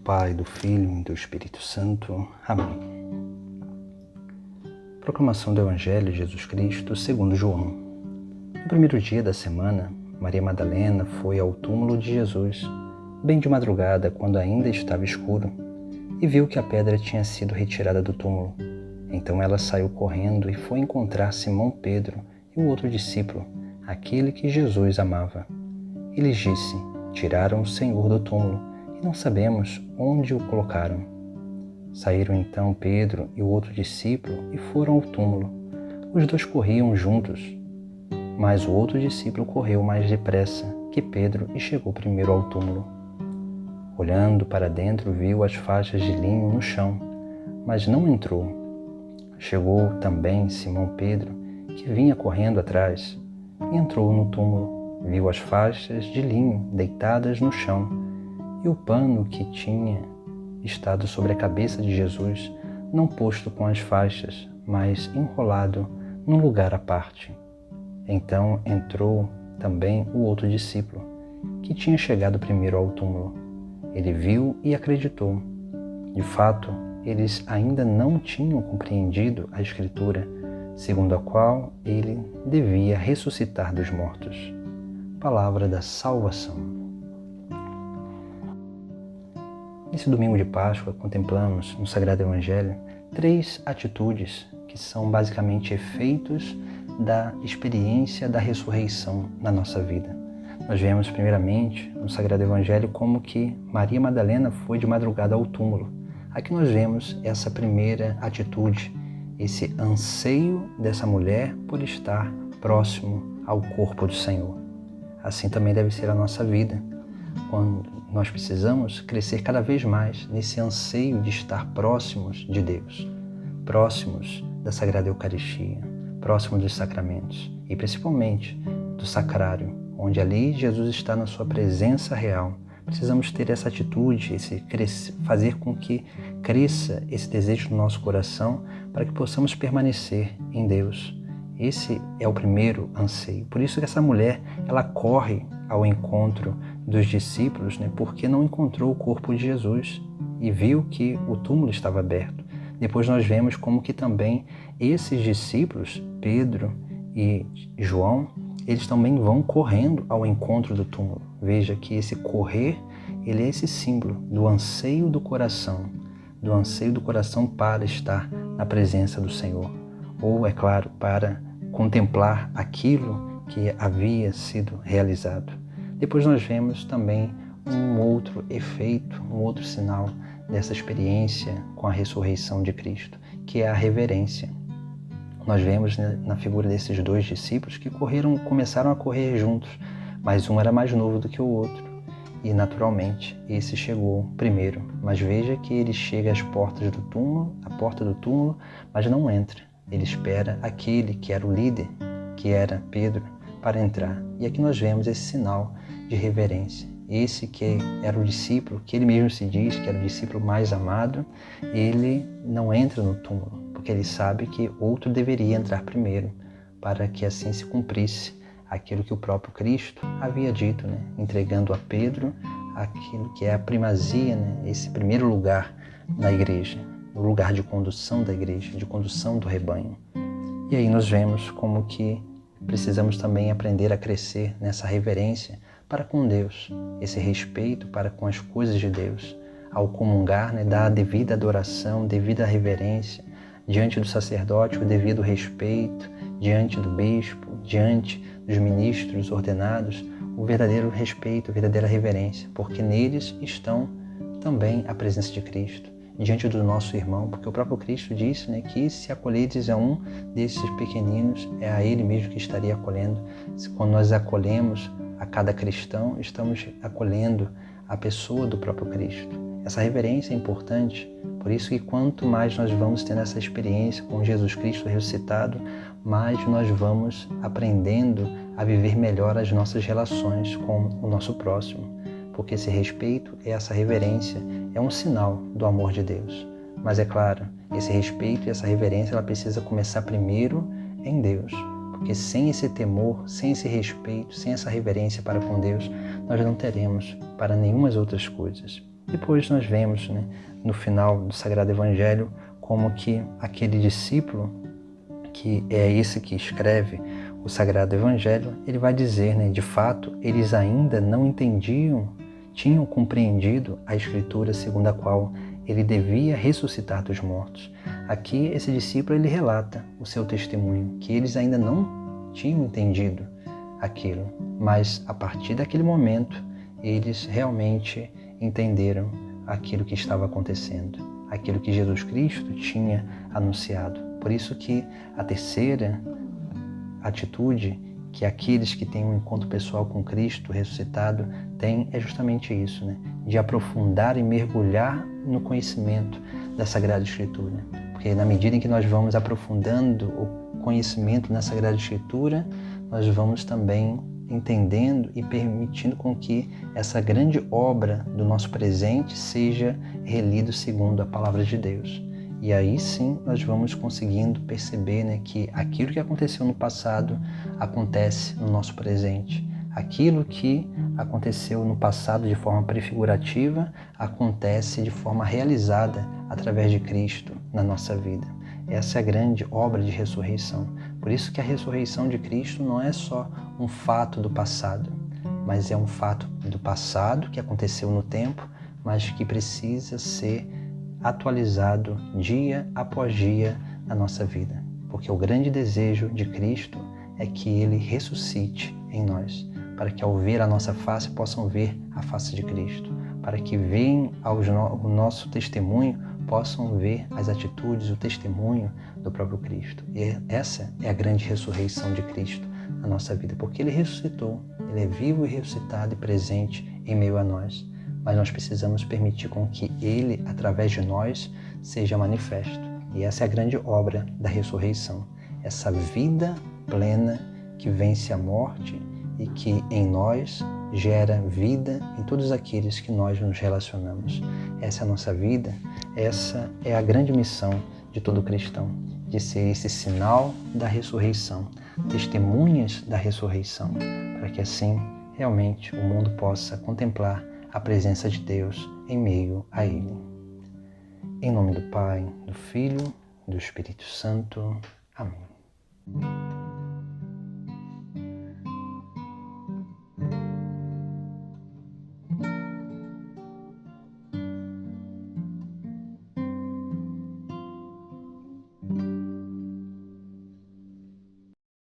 Pai, do Filho e do Espírito Santo. Amém. Proclamação do Evangelho de Jesus Cristo segundo João. No primeiro dia da semana, Maria Madalena foi ao túmulo de Jesus, bem de madrugada, quando ainda estava escuro, e viu que a pedra tinha sido retirada do túmulo. Então ela saiu correndo e foi encontrar Simão Pedro e o outro discípulo, aquele que Jesus amava. E lhes disse: tiraram o Senhor do túmulo, e não sabemos onde o colocaram. Saíram então Pedro e o outro discípulo e foram ao túmulo. Os dois corriam juntos, mas o outro discípulo correu mais depressa que Pedro e chegou primeiro ao túmulo. Olhando para dentro, viu as faixas de linho no chão, mas não entrou. Chegou também Simão Pedro, que vinha correndo atrás, e entrou no túmulo. Viu as faixas de linho deitadas no chão, e o pano que tinha estado sobre a cabeça de Jesus, não posto com as faixas, mas enrolado num lugar à parte. Então entrou também o outro discípulo, que tinha chegado primeiro ao túmulo. Ele viu e acreditou. De fato, eles ainda não tinham compreendido a Escritura, segundo a qual ele devia ressuscitar dos mortos. Palavra da salvação. Nesse domingo de Páscoa, contemplamos no Sagrado Evangelho 3 atitudes que são basicamente efeitos da experiência da ressurreição na nossa vida. Nós vemos primeiramente no Sagrado Evangelho como que Maria Madalena foi de madrugada ao túmulo. Aqui nós vemos essa primeira atitude, esse anseio dessa mulher por estar próximo ao corpo do Senhor. Assim também deve ser a nossa vida, quando nós precisamos crescer cada vez mais nesse anseio de estar próximos de Deus, próximos da Sagrada Eucaristia, próximos dos sacramentos e principalmente do sacrário, onde ali Jesus está na sua presença real. Precisamos ter essa atitude, fazer com que cresça esse desejo no nosso coração para que possamos permanecer em Deus. Esse é o primeiro anseio. Por isso que essa mulher, ela corre ao encontro dos discípulos, porque não encontrou o corpo de Jesus e viu que o túmulo estava aberto. Depois nós vemos como que também esses discípulos, Pedro e João, eles também vão correndo ao encontro do túmulo. Veja que esse correr, ele é esse símbolo do anseio do coração para estar na presença do Senhor. Ou, é claro, para contemplar aquilo que havia sido realizado. Depois nós vemos também um outro efeito, um outro sinal dessa experiência com a ressurreição de Cristo, que é a reverência. Nós vemos na figura desses dois discípulos que começaram a correr juntos, mas um era mais novo do que o outro. E naturalmente esse chegou primeiro, mas veja que ele chega às portas do túmulo, à porta do túmulo, mas não entra. Ele espera aquele que era o líder, que era Pedro, para entrar. E aqui nós vemos esse sinal de reverência. Esse que era o discípulo, que ele mesmo se diz que era o discípulo mais amado, ele não entra no túmulo, porque ele sabe que outro deveria entrar primeiro, para que assim se cumprisse aquilo que o próprio Cristo havia dito, entregando a Pedro aquilo que é a primazia, esse primeiro lugar na igreja, o lugar de condução da igreja, de condução do rebanho. E aí nós vemos como que precisamos também aprender a crescer nessa reverência para com Deus, esse respeito para com as coisas de Deus, ao comungar, dar a devida adoração, devida reverência, diante do sacerdote, o devido respeito, diante do bispo, diante dos ministros ordenados, o verdadeiro respeito, a verdadeira reverência, porque neles estão também a presença de Cristo, diante do nosso irmão, porque o próprio Cristo disse que se acolheres a um desses pequeninos, é a ele mesmo que estaria acolhendo. Quando nós acolhemos a cada cristão, estamos acolhendo a pessoa do próprio Cristo. Essa reverência é importante, por isso que quanto mais nós vamos tendo essa experiência com Jesus Cristo ressuscitado, mais nós vamos aprendendo a viver melhor as nossas relações com o nosso próximo, porque esse respeito, essa reverência, é um sinal do amor de Deus. Mas é claro, esse respeito e essa reverência, ela precisa começar primeiro em Deus, porque sem esse temor, sem esse respeito, sem essa reverência para com Deus, nós não teremos para nenhumas outras coisas. Depois nós vemos, né, no final do Sagrado Evangelho, como que aquele discípulo, que é esse que escreve o Sagrado Evangelho, ele vai dizer, né, de fato, eles ainda não entendiam, tinham compreendido a Escritura segundo a qual ele devia ressuscitar dos mortos. Aqui, esse discípulo, ele relata o seu testemunho, que eles ainda não tinham entendido aquilo, mas a partir daquele momento, eles realmente entenderam aquilo que estava acontecendo, aquilo que Jesus Cristo tinha anunciado. Por isso que a terceira atitude que aqueles que têm um encontro pessoal com Cristo ressuscitado têm é justamente isso, né? De aprofundar e mergulhar no conhecimento da Sagrada Escritura. Porque na medida em que nós vamos aprofundando o conhecimento na Sagrada Escritura, nós vamos também entendendo e permitindo com que essa grande obra do nosso presente seja relida segundo a Palavra de Deus. E aí sim nós vamos conseguindo perceber, né, que aquilo que aconteceu no passado acontece no nosso presente. Aquilo que aconteceu no passado de forma prefigurativa acontece de forma realizada através de Cristo na nossa vida. Essa é a grande obra de ressurreição. Por isso que a ressurreição de Cristo não é só um fato do passado, mas é um fato do passado que aconteceu no tempo, mas que precisa ser atualizado dia após dia na nossa vida. Porque o grande desejo de Cristo é que Ele ressuscite em nós, para que ao ver a nossa face possam ver a face de Cristo, para que vejam o nosso testemunho, possam ver as atitudes, o testemunho do próprio Cristo. E essa é a grande ressurreição de Cristo na nossa vida, porque Ele ressuscitou, Ele é vivo e ressuscitado e presente em meio a nós. Mas nós precisamos permitir com que Ele, através de nós, seja manifesto. E essa é a grande obra da ressurreição. Essa vida plena que vence a morte e que em nós gera vida em todos aqueles que nós nos relacionamos. Essa é a nossa vida, essa é a grande missão de todo cristão, de ser esse sinal da ressurreição, testemunhas da ressurreição, para que assim realmente o mundo possa contemplar a presença de Deus em meio a ele. Em nome do Pai, do Filho, do Espírito Santo. Amém.